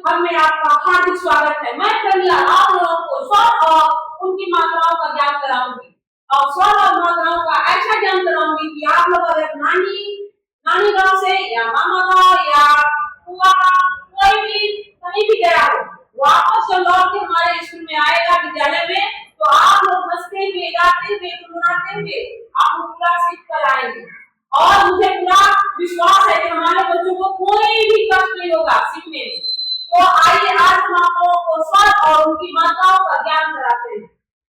घर में आपका हार्दिक स्वागत है। मैं प्रमिला आप लोगों को स्वर और उनकी मात्राओं का ज्ञान कराऊंगी और स्वर और मात्राओं का ऐसा ज्ञान कराऊंगी कि आप लोग अगर नानी गांव से या मामा गांव या बुआ कोई भी कहीं भी गया हो, वापस जब लौट के हमारे स्कूल में आएगा विद्यालय में, तो आप लोग हंसते हुए गाते हुए गुनगुनाते हुए आप पूरा सीख कर आएंगे। और मुझे पूरा विश्वास है कि हमारे बच्चों को कोई भी कष्ट नहीं होगा सीखने में। तो आइए आज हम आप लोगों को स्वर और उनकी मात्राओं का ज्ञान कराते हैं।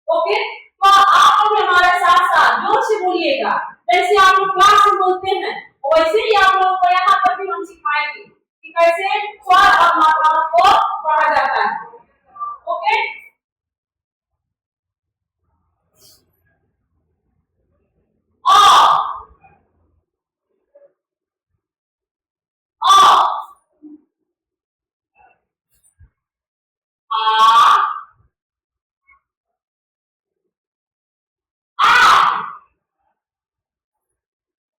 ओके, तो आप लोग हमारे साथ साथ जोर से बोलिएगा। जैसे आप लोग क्लास में बोलते हैं वैसे ही आप लोगों को यहाँ पर भी हम सिखाएंगे कि कैसे स्वर और मात्राओं को पढ़ा जाता है। ओके,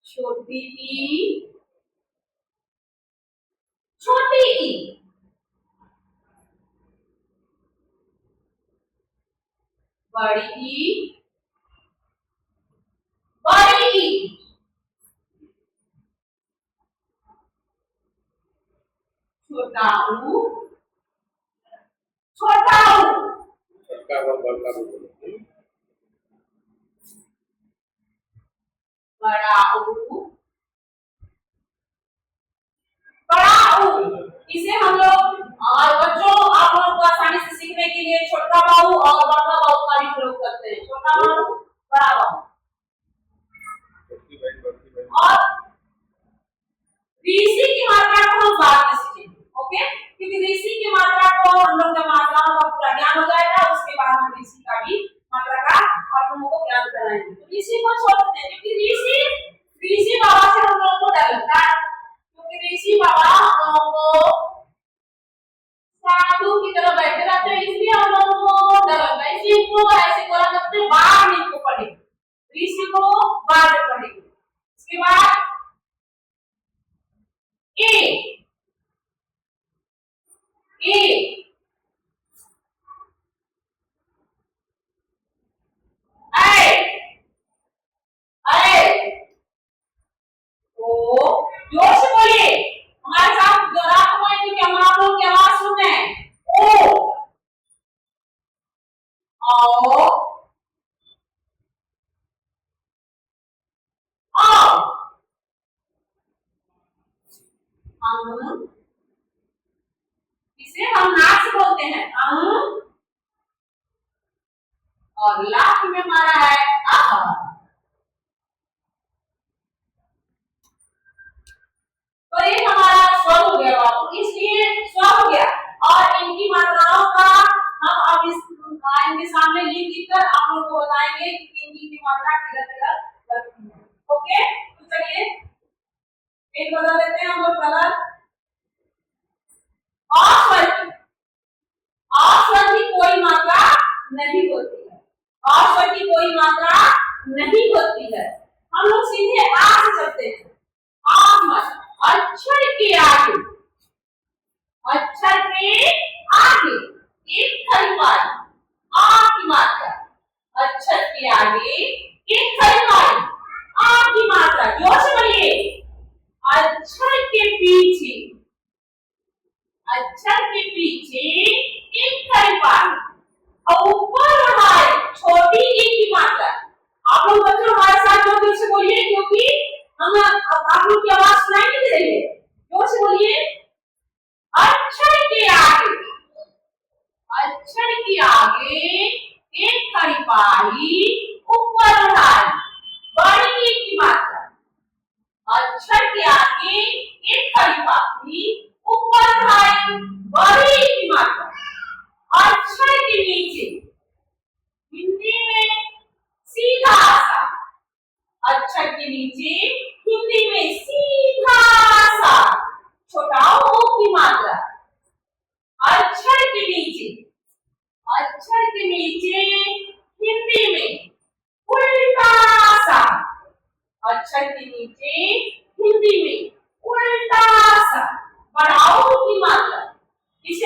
छोटी ई, छोटी ई, बड़ी ई, बड़ी ई, छोटा ऊ, छोटा ऊ, बड़ा ऊ, बड़ा ऊ। इसे हम लोग और बच्चों आप लोगों को आसानी से सीखने के लिए छोटा बाहु और बड़ा बाहु का भी प्रयोग करते हैं। छोटा बाहु, बड़ा बाहु। और ऋषि की मात्रा को हम बाद में सीखेंगे। ओके, क्योंकि ऋषि की मात्रा को हम लोग जब मात्राओं का पूरा ज्ञान हो जाएगा उसके बाद हम ऋषि का भी मात्रा का आप लोगों को ज्ञान कराएंगे। तो ऋषि को छोड़ते हैं क्योंकि ऋषि बाबा से हम लोगों को डर लगता है, क्योंकि ऋषि बाबा हम लोगों को साधु की तरह बैठे रहते हैं, इसलिए हम लोगों को डर लगता है। इसी को ऐसे बोला करते हैं बाद में इसको पढ़ेंगे, ऋषि को बाद में पढ़ेंगे। इसके बाद ए, ए, ओ, जोर से बोलिए हमारे साथ, दोहराते हुए क्योंकि हम आप लोगों की आवाज सुन रहे हैं। ओ, आओ, आओ, हम, इसे हम नाक से बोलते हैं हम, और लास्ट में हमारा है आह। तो ये हमारा स्वर हो गया बाबू, इसलिए स्वर हो गया। और इनकी मात्राओं का हम अब इनके सामने लिख लिखकर आप लोगों को बताएंगे कि इनकी मात्रा किधर किधर लगती है। ओके, तो चलिए एक बता देते हैं हम लोग कलर। स्वर की कोई मात्रा नहीं होती है, स्वर की कोई मात्रा नहीं होती है। हम लोग सीधे आ से चलते हैं। अक्षर के आगे, अक्षर के आगे एक खड़ी वाली आ की मात्रा, अक्षर के आगे एक खड़ी वाली आ की मात्रा, जोर से बोलिए। अक्षर के पीछे, अक्षर के पीछे एक खड़ी वाली और ऊपर बढ़ाए छोटी ई की मात्रा। आप लोग बच्चों हमारे साथ जोर से बोलिए, क्योंकि हम आप लोग की आवाज सुनाई नहीं दे रही है। जोर से बोलिए। अक्षर के आगे, अक्षर के आगे एक खड़ी पाई ऊपर उठाई बड़ी ई की मात्रा। अक्षर के आगे एक खड़ी पाई ऊपर उठाई बड़ी ई की मात्रा। अक्षर के नीचे हिंदी में सीधा सा, अक्षर के नीचे हिंदी में सीधा सा छोटा ओ की मात्रा। अक्षर के नीचे, अक्षर के नीचे हिंदी में उल्टा सा, अक्षर के नीचे हिंदी में उल्टा सा बढ़ाओ की मात्रा। इसे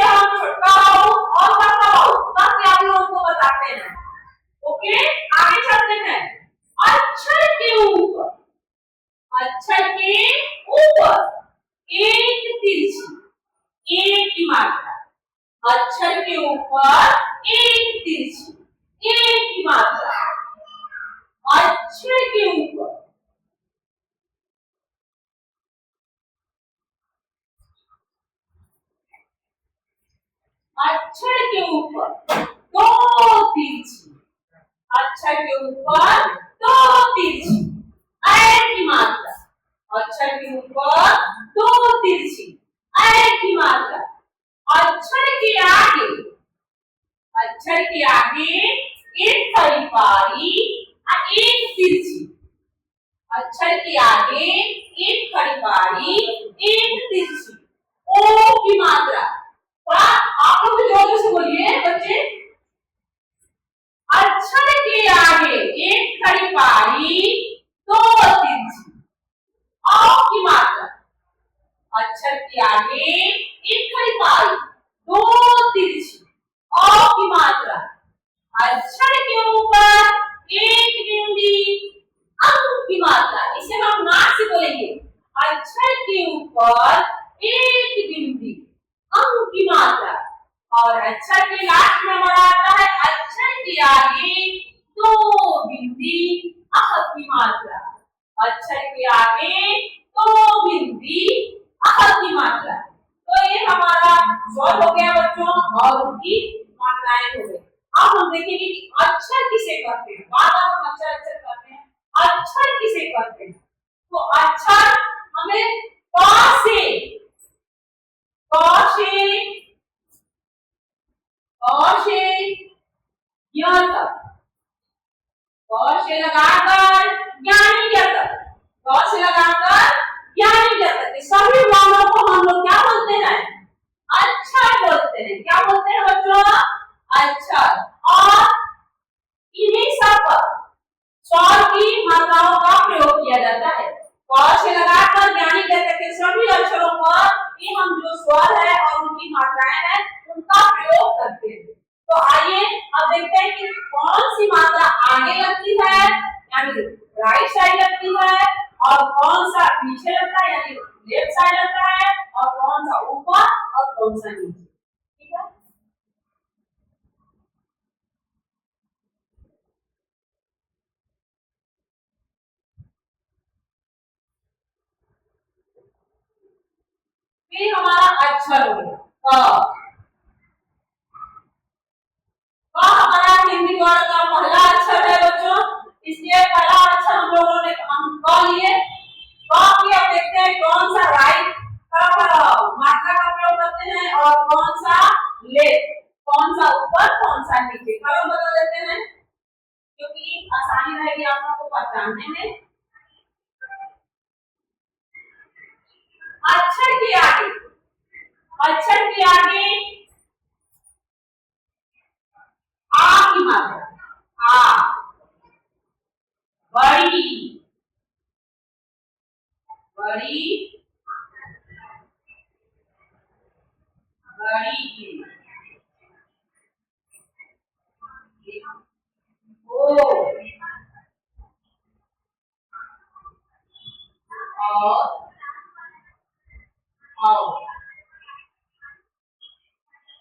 अक्षर के ऊपर एक तिरछी एक की मात्रा, अक्षर के ऊपर एक तिरछी एक की मात्रा, अक्षर के ऊपर अक्षर के ऊपर दो तिरछी, अक्षर के ऊपर दो तिरछी एक की मात्रा, अक्षर के ऊपर दो तिरछी एक की मात्रा, अक्षर के आगे, अक्षर के आगे एक खड़ी पारी और एक तिरछी, अक्षर के आगे एक खड़ी पारी एक तिरछी ओ की मात्रा। आप लोग जोर से बोलिए बच्चे। अक्षर के आगे एक खड़ी पारी दो तिरछी औ की मात्रा, अक्षर के आगे एक खड़ी पारी दो तिरछी औ की मात्रा, अक्षर के ऊपर एक बिंदी अंक की मात्रा। इसे हम नाक से बोलेंगे, अक्षर के ऊपर एक बिंदी अंक की मात्रा, और अक्षर के लास्ट में हमारा आता है अक्षर के आगे दो बिंदी अ की मात्रा, अक्षर के आगे दो बिंदी अ की मात्रा। तो ये हमारा सॉल्व हो गया बच्चों, और उनकी मात्राएं हो गई। अब हम देखेंगे कि अक्षर किसे कहते हैं। बार बार हम अक्षर अक्षर कहते हैं, अक्षर किसे कहते हैं। तो अक्षर हमें क से यह तक, क से लगाकर यानी यह तक, क से लगाकर यानी यह तक सभी वर्णों को हम लोग क्या बोलते हैं, अक्षर बोलते हैं। क्या बोलते हैं बच्चों, अक्षर। और इन्हीं सब पर स्वर की मात्राओं का प्रयोग किया जाता है। क से लगाकर यानी यह तक के सभी अक्षरों पर ये हम जो स्वर है और उनकी मात्राएं हैं उनका प्रयोग करते हैं। तो आइए अब देखते हैं कि कौन सी मात्रा आगे लगती है यानी राइट साइड लगती है, और कौन सा पीछे लगता है यानी लेफ्ट साइड लगता है, और कौन सा ऊपर और कौन सा नीचे। ठीक है, फिर हमारा अक्षर हो गया क। हमारा हिंदी वर्ड का पहला अक्षर है बच्चों, इसलिए पहला अक्षर हम लोगों ने क लिए। क की अब देखते हैं कौन सा राइट मात्रा का प्रयोग करते हैं और कौन सा लेफ्ट, कौन सा ऊपर कौन सा नीचे। कलम बदल देते हैं क्योंकि आसानी रहेगी आप लोगों को पहचानने में। अक्षर के आगे, अक्षर के आगे आ की मात्रा, आ बड़ी, बड़ी, बड़ी, ओ, और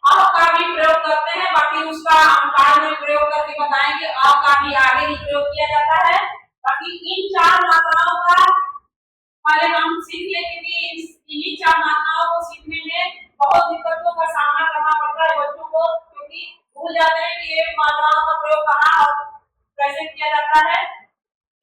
अ का भी प्रयोग करते हैं, बाकी उसका हम बाद में प्रयोग करके बताएंगे। अ का भी आगे ही प्रयोग किया जाता है। बाकी इन चार मात्राओं का पहले हम सीख लेंगे कि इन्हीं चार मात्राओं को सीखने में बहुत दिक्कतों का सामना करना पड़ता है बच्चों को, क्योंकि भूल जाते हैं कि ये मात्राओं का प्रयोग कहाँ और कैसे किया जाता है।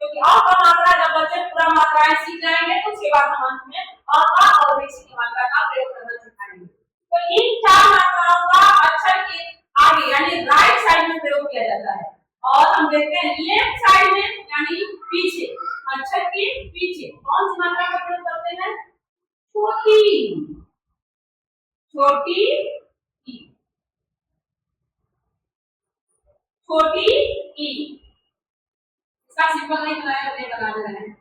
क्योंकि अ का मात्रा जब बच्चे पूरा मात्राएं सीख जाएंगे तो उसके बाद हम अंत में अ का और बेसिक की मात्रा का प्रयोग करना सिखाएंगे। तो इन चार मात्राओं का अक्षर के आगे यानी राइट साइड में प्रयोग किया जाता है, और हम देखते हैं लेफ्ट साइड में यानी पीछे, अक्षर के पीछे कौन सी मात्रा का प्रयोग करते हैं, छोटी, छोटी ई, छोटी ई। इसका सिंपल नहीं बनाया तो बना दे रहे हैं।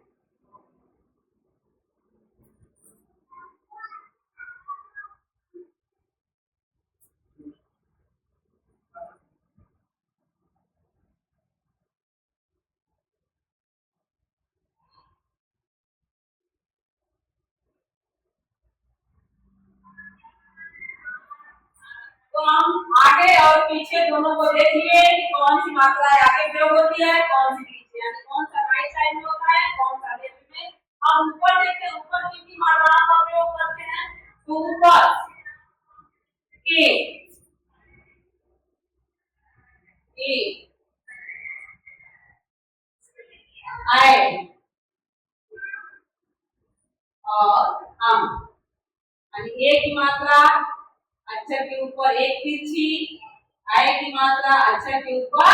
और पीछे दोनों को देखिए कि कौन सी मात्रा आगे प्रयोग होती है, कौन सी पीछे, यानी कौन सा राइट साइड में होता है, कौन सा लेफ्ट में। अब ऊपर देखते हैं, ऊपर कितनी मात्राओं का प्रयोग करते हैं। तो ऊपर ए आई और हम, यानी ए की मात्रा अक्षर के ऊपर एक तिरछी, आई की मात्रा अक्षर के ऊपर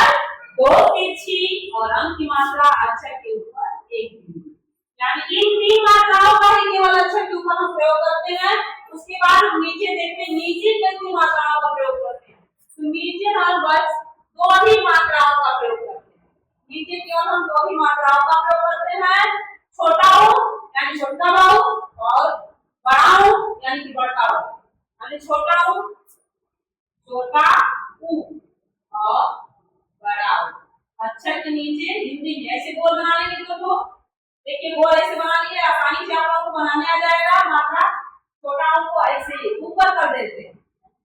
दो तिरछी और अम की मात्रा अक्षर के ऊपर एक तिरछी। यानी इन तीन मात्राओं का ही केवल अक्षर के ऊपर हम प्रयोग करते हैं। उसके बाद हम नीचे देखते हैं, नीचे कितनी मात्राओं का प्रयोग करते हैं। तो नीचे हम बस दो ही मात्राओं का प्रयोग करते हैं। नीचे केवल हम दो ही मात्राओं का प्रयोग करते हैं, छोटा ऊ यानी छोटा बाहु और बड़ा ऊ यानी कि बड़का ऊ। यानी छोटा ऊ, छोटा ऊ और बड़ा ऊ। अक्षर के नीचे हिंदी में ऐसे गोल बना लेंगे तो देखिए गोल ऐसे बना लिए, आसानी से आप लोगों को बनाने आ जाएगा। मात्रा छोटा ऊ को ऐसे ऊपर कर देते हैं,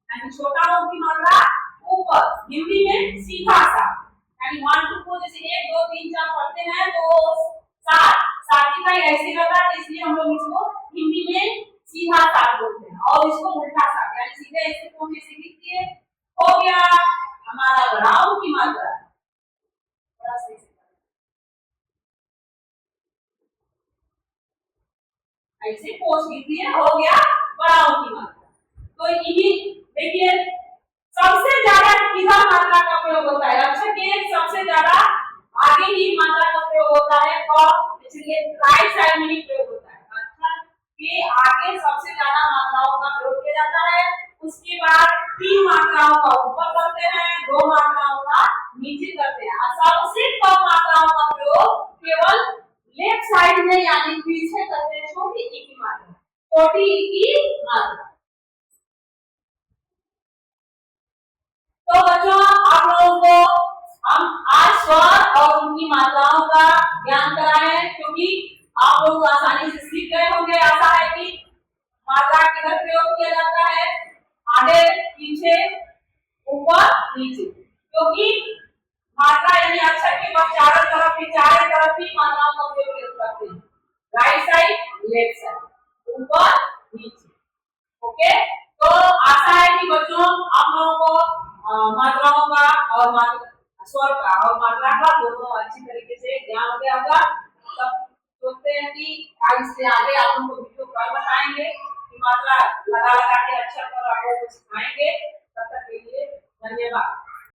यानी छोटा ऊ की मात्रा ऊपर, हिंदी में सीधा सा, यानी 1 2 को जैसे 1 2 3 4 पढ़ते हैं तो 7 की का ऐसे रहता है, इसलिए हम लोग इसको हिंदी में सीधा सा बोलते हैं। और इसको उल्टा सा, यानी सीधे ऐसे को जैसे लिखिए, हो गया हमारा बड़ा ऊ की मात्रा। थोड़ा सा ऐसे पोछ लीजिए, हो गया बड़ा ऊ की मात्रा। तो इन्हीं देखिए सबसे ज्यादा किधर मात्रा का प्रयोग होता है, अक्षर के सबसे ज्यादा आगे ही मात्रा का प्रयोग होता है, और इसलिए राइट साइड में ही प्रयोग होता है। अक्षर के आगे सबसे ज्यादा मात्राओं का प्रयोग किया जाता है। उसके बाद 3 मात्राओं का ऊपर करते हैं, 2 मात्राओं का नीचे करते हैं। सबसे कम मात्राओं का प्रयोग केवल लेफ्ट साइड में यानी पीछे करते हैं, छोटी ई की मात्रा, छोटी ई की मात्रा। तो बच्चों आप लोगों को हम आज स्वर और उनकी मात्राओं का ज्ञान कराए हैं, क्योंकि आप लोग आसानी से सीख गए होंगे। आशा है कि मात्रा किधर प्रयोग किया जाता है, आगे पीछे ऊपर नीचे, क्योंकि मात्रा यानी अक्षर के बस चारों तरफ ही मात्राओं का प्रयोग करते हैं, राइट साइड लेफ्ट साइड, ऊपर नीचे। ओके, तो आशा है कि बच्चों आप लोगों को मात्राओं का और स्वर का और मात्रा का दोनों अच्छी तरीके से ज्ञान हो गया होगा। तब सोचते हैं कि इससे आगे आप लोगों को वीडियो कॉल बताएंगे कि मात्रा लगा के अक्षर पर आप लोगों को सिखाएंगे। तब तक के लिए धन्यवाद।